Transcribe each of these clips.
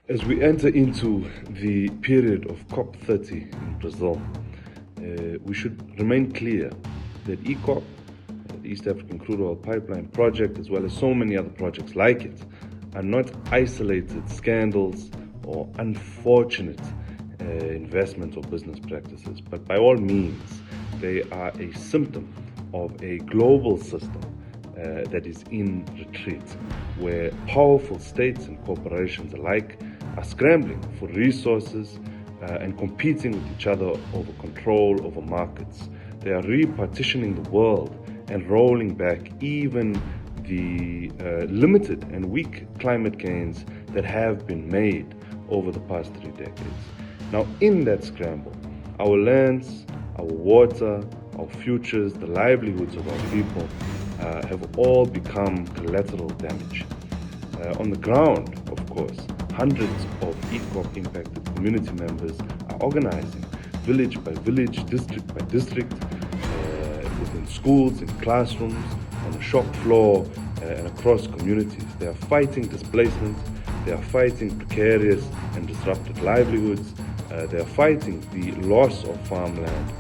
As we enter into the period of COP30 in Brazil, we should remain clear that ECOP, the East African Crude Oil Pipeline project, as well as so many other projects like it, are not isolated scandals or unfortunate investment or business practices, but by all means, they are a symptom of a global system that is in retreat, where powerful states and corporations alike are scrambling for resources and competing with each other over control over markets. They are repartitioning the world and rolling back even the limited and weak climate gains that have been made over the past 3 decades. Now, in that scramble, our lands, our water, our futures, the livelihoods of our people have all become collateral damage. On the ground, of course, hundreds of ECOP impacted community members are organizing village by village, district by district, within schools, in classrooms, on the shop floor, and across communities. They are fighting displacement, they are fighting precarious and disrupted livelihoods, they are fighting the loss of farmland,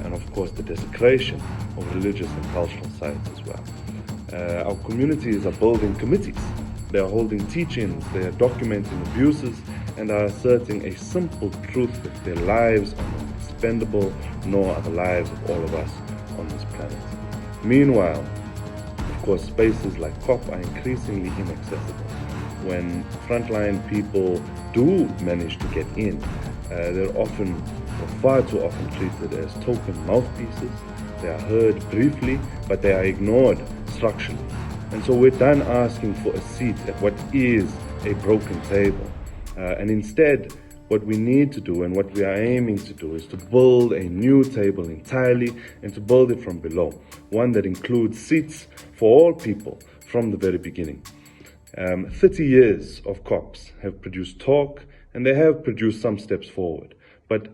and of course the desecration of religious and cultural sites as well. Our communities are building committees, they are holding teach-ins, they are documenting abuses, and are asserting a simple truth that their lives are not expendable, nor are the lives of all of us on this planet. Meanwhile, of course, spaces like COP are increasingly inaccessible. When frontline people do manage to get in, they're often, or far too often, treated as token mouthpieces. They are heard briefly, but they are ignored structurally. And so we're done asking for a seat at what is a broken table. And instead, what we need to do and what we are aiming to do is to build a new table entirely and to build it from below. One that includes seats for all people from the very beginning. 30 years of COPs have produced talk and they have produced some steps forward. But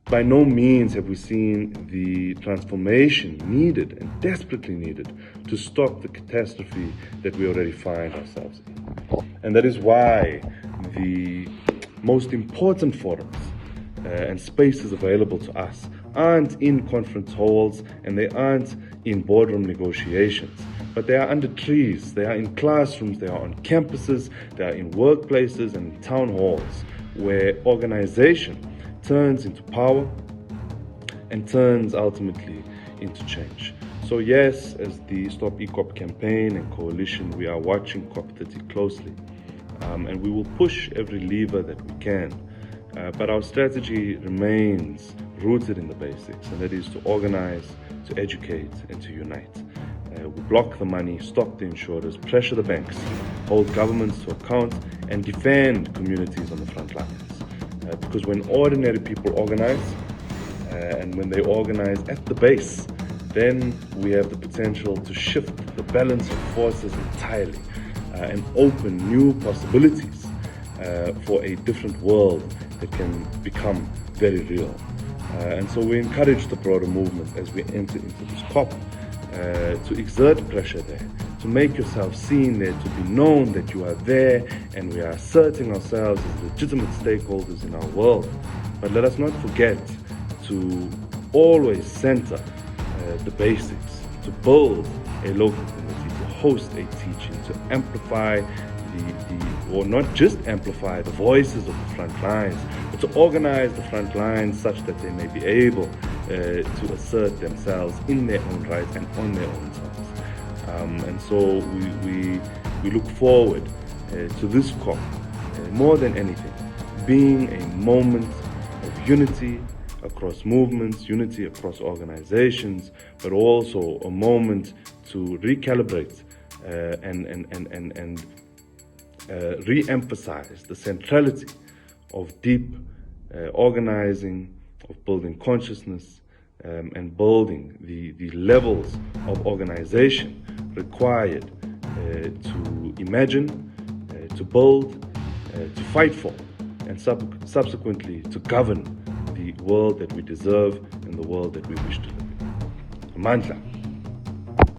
by no means have we seen the transformation needed and desperately needed to stop the catastrophe that we already find ourselves in. And that is why the most important forums and spaces available to us aren't in conference halls and they aren't in boardroom negotiations, but they are under trees, they are in classrooms, they are on campuses, they are in workplaces and in town halls, where organization turns into power and turns ultimately into change. So yes, as the Stop ECOP campaign and coalition, we are watching COP30 closely, and we will push every lever that we can. But our strategy remains rooted in the basics, and that is to organize, to educate, and to unite. We block the money, stop the insurers, pressure the banks, hold governments to account, and defend communities on the front lines. Because when ordinary people organize, and when they organize at the base, then we have the potential to shift the balance of forces entirely and open new possibilities for a different world that can become very real. And so we encourage the broader movement as we enter into this COP to exert pressure there, to make yourself seen there, to be known that you are there, and we are asserting ourselves as legitimate stakeholders in our world. But let us not forget to always center the basics, to build a local community, to host a teaching, to amplify or not just amplify the voices of the front lines, but to organize the front lines such that they may be able to assert themselves in their own rights and on their own terms. And so we look forward to this COP, more than anything, being a moment of unity across movements, unity across organizations, but also a moment to recalibrate and re-emphasize the centrality of deep organizing, of building consciousness, and building the levels of organization required to imagine, to build, to fight for, and subsequently to govern the world that we deserve and the world that we wish to live in. Amandla.